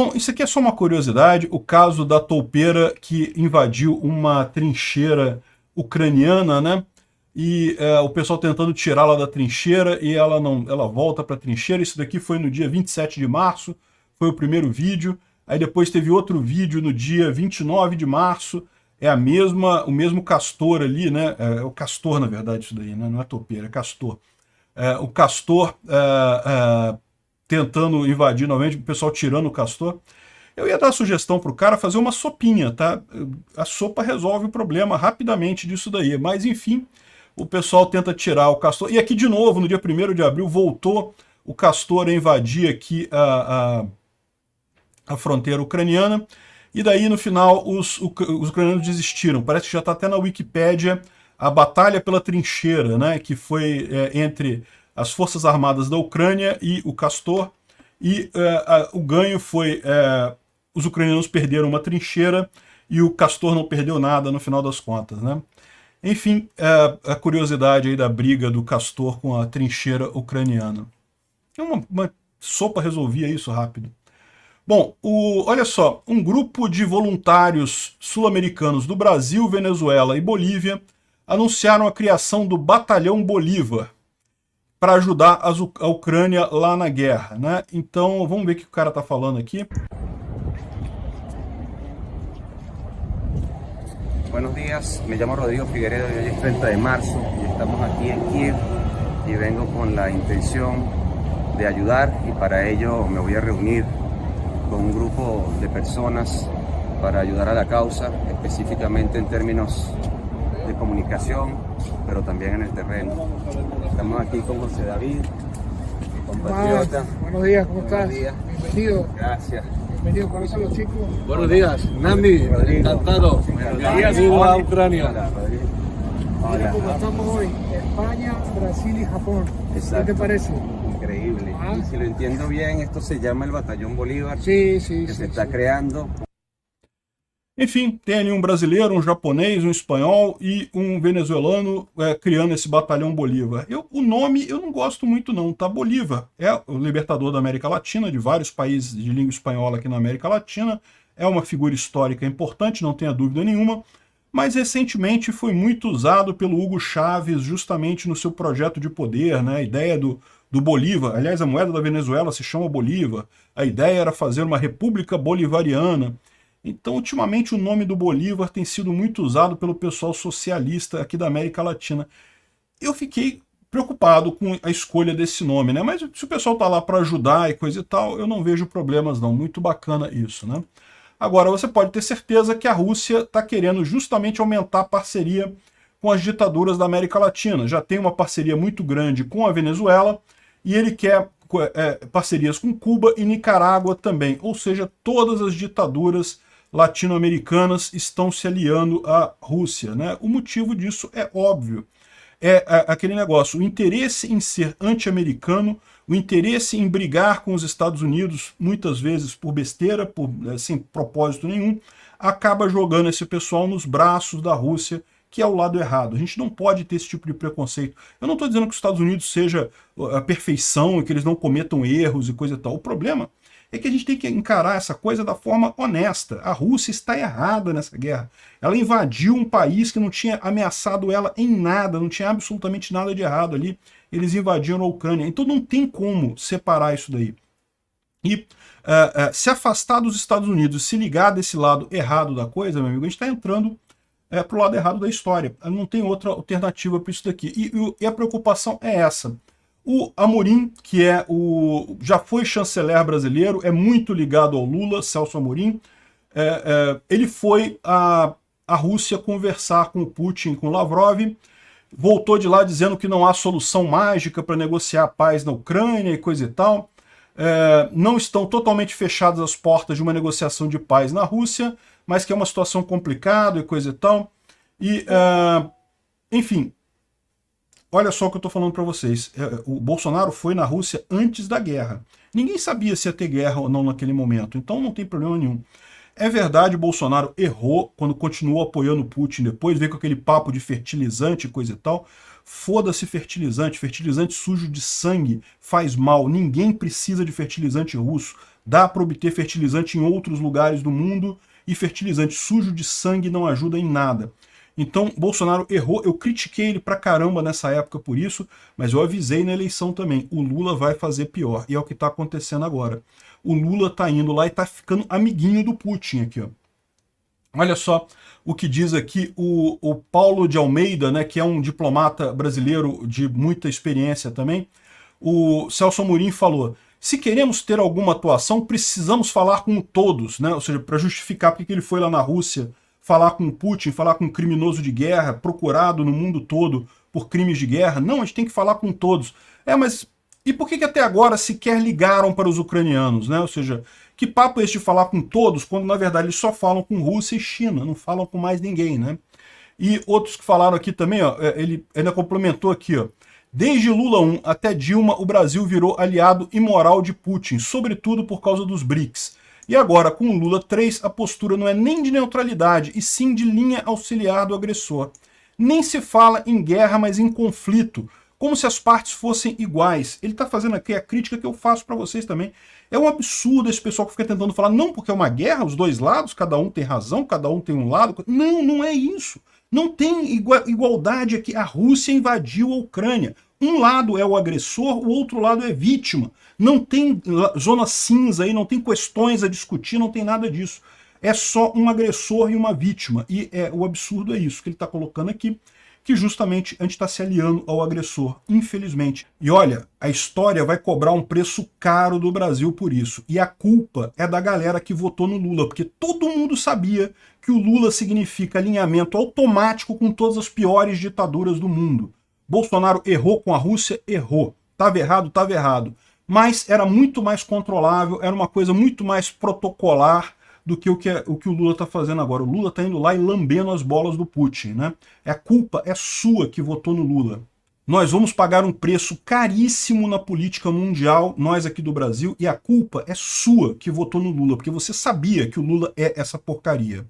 Bom, isso aqui é só uma curiosidade, o caso da toupeira que invadiu uma trincheira ucraniana, né? E o pessoal tentando tirá-la da trincheira e ela não, ela volta para a trincheira. Isso daqui foi no dia 27 de março, foi o primeiro vídeo. Aí depois teve outro vídeo no dia 29 de março. É a mesma, o mesmo castor ali, né? É o castor, na verdade, isso daí, né? Não é toupeira, é castor. O castor tentando invadir novamente, o pessoal tirando o castor. Eu ia dar a sugestão para o cara fazer uma sopinha, tá? A sopa resolve o problema rapidamente disso daí. Mas, enfim, o pessoal tenta tirar o castor. E aqui, de novo, no dia 1º de abril, voltou o castor a invadir aqui a fronteira ucraniana. E daí, no final, os ucranianos desistiram. Parece que já está até na Wikipédia a batalha pela trincheira, né? Que foi entre as Forças Armadas da Ucrânia e o castor. E o ganho foi... os ucranianos perderam uma trincheira e o castor não perdeu nada no final das contas, né? Enfim, a curiosidade aí da briga do castor com a trincheira ucraniana. Uma sopa resolvia isso rápido. Bom, olha só, um grupo de voluntários sul-americanos do Brasil, Venezuela e Bolívia anunciaram a criação do Batalhão Bolívar para ajudar a Ucrânia lá na guerra, né? Então, vamos ver o que o cara está falando aqui. Buenos días, me llamo Rodrigo Figueredo y hoy es 30 de marzo y estamos aquí en Kiev y vengo con la intención de ayudar y para ello me voy a reunir con un grupo de personas para ayudar a la causa, específicamente en términos de comunicación, pero también en el terreno. Estamos aquí con José David, mi compatriota. Buenos días, ¿cómo estás? Buenos días. Bienvenido. Gracias. Bienvenido, ¿conoces a los chicos? Buenos días, Nandi, encantado. Bienvenido a Ucrania. Hola, Rodrigo. Mira Hola. cómo estamos hoy, España, Brasil y Japón. Exacto. ¿Qué te parece? Increíble. Ah. Y si lo entiendo bien, esto se llama el Batallón Bolívar, Sí, sí, que sí. se está sí. creando. Enfim, tem ali um brasileiro, um japonês, um espanhol e um venezuelano criando esse Batalhão Bolívar. O nome eu não gosto muito não, tá? Bolívar é o libertador da América Latina, de vários países de língua espanhola aqui na América Latina, é uma figura histórica importante, não tenha dúvida nenhuma, mas recentemente foi muito usado pelo Hugo Chávez justamente no seu projeto de poder, né? A ideia do Bolívar, aliás, a moeda da Venezuela se chama Bolívar, a ideia era fazer uma república bolivariana. Então, ultimamente, o nome do Bolívar tem sido muito usado pelo pessoal socialista aqui da América Latina. Eu fiquei preocupado com a escolha desse nome, né? Mas se o pessoal está lá para ajudar e coisa e tal, eu não vejo problemas não. Muito bacana isso, né? Agora, você pode ter certeza que a Rússia está querendo justamente aumentar a parceria com as ditaduras da América Latina. Já tem uma parceria muito grande com a Venezuela e ele quer parcerias com Cuba e Nicarágua também. Ou seja, todas as ditaduras latino-americanas estão se aliando à Rússia, né? O motivo disso é óbvio. Aquele negócio, o interesse em ser anti-americano, o interesse em brigar com os Estados Unidos, muitas vezes por besteira, sem propósito nenhum, acaba jogando esse pessoal nos braços da Rússia, que é o lado errado. A gente não pode ter esse tipo de preconceito. Eu não estou dizendo que os Estados Unidos seja a perfeição e que eles não cometam erros e coisa e tal. O problema é que a gente tem que encarar essa coisa da forma honesta. A Rússia está errada nessa guerra. Ela invadiu um país que não tinha ameaçado ela em nada, não tinha absolutamente nada de errado ali. Eles invadiram a Ucrânia. Então não tem como separar isso daí. E se afastar dos Estados Unidos, se ligar desse lado errado da coisa, meu amigo, a gente está entrando para o lado errado da história. Não tem outra alternativa para isso daqui. E a preocupação é essa. O Amorim, que já foi chanceler brasileiro, é muito ligado ao Lula, Celso Amorim, ele foi à Rússia conversar com o Putin, com o Lavrov, voltou de lá dizendo que não há solução mágica para negociar a paz na Ucrânia e coisa e tal. Não estão totalmente fechadas as portas de uma negociação de paz na Rússia, mas que é uma situação complicada e coisa e tal. Enfim, olha só o que eu estou falando para vocês. O Bolsonaro foi na Rússia antes da guerra. Ninguém sabia se ia ter guerra ou não naquele momento, então não tem problema nenhum. É verdade, Bolsonaro errou quando continuou apoiando Putin depois, veio com aquele papo de fertilizante e coisa e tal. Foda-se fertilizante, fertilizante sujo de sangue faz mal, ninguém precisa de fertilizante russo. Dá para obter fertilizante em outros lugares do mundo e fertilizante sujo de sangue não ajuda em nada. Então, Bolsonaro errou, eu critiquei ele pra caramba nessa época por isso, mas eu avisei na eleição também, o Lula vai fazer pior, e é o que tá acontecendo agora. O Lula tá indo lá e tá ficando amiguinho do Putin aqui, ó. Olha só o que diz aqui o Paulo de Almeida, né, que é um diplomata brasileiro de muita experiência também. O Celso Amorim falou: se queremos ter alguma atuação, precisamos falar com todos, né? Ou seja, para justificar porque ele foi lá na Rússia falar com Putin, falar com um criminoso de guerra, procurado no mundo todo por crimes de guerra. Não, a gente tem que falar com todos. Mas e por que até agora sequer ligaram para os ucranianos, né? Ou seja, que papo é esse de falar com todos, quando na verdade eles só falam com Rússia e China, não falam com mais ninguém, né? E outros que falaram aqui também, ó, ele ainda complementou aqui, ó. Desde Lula 1 até Dilma, o Brasil virou aliado imoral de Putin, sobretudo por causa dos BRICS. E agora, com o Lula 3, a postura não é nem de neutralidade, e sim de linha auxiliar do agressor. Nem se fala em guerra, mas em conflito, como se as partes fossem iguais. Ele está fazendo aqui a crítica que eu faço para vocês também. É um absurdo esse pessoal que fica tentando falar, não, porque é uma guerra, os dois lados, cada um tem razão, cada um tem um lado. Não, não é isso. Não tem igualdade aqui. A Rússia invadiu a Ucrânia. Um lado é o agressor, o outro lado é vítima. Não tem zona cinza aí, não tem questões a discutir, não tem nada disso. É só um agressor e uma vítima. E o absurdo é isso que ele está colocando aqui, que justamente a gente está se aliando ao agressor, infelizmente. E olha, a história vai cobrar um preço caro do Brasil por isso. E a culpa é da galera que votou no Lula, porque todo mundo sabia que o Lula significa alinhamento automático com todas as piores ditaduras do mundo. Bolsonaro errou com a Rússia? Errou. Estava errado? Estava errado. Mas era muito mais controlável, era uma coisa muito mais protocolar do que o que o Lula está fazendo agora. O Lula está indo lá e lambendo as bolas do Putin, né? A culpa é sua que votou no Lula. Nós vamos pagar um preço caríssimo na política mundial, nós aqui do Brasil, e a culpa é sua que votou no Lula, porque você sabia que o Lula é essa porcaria.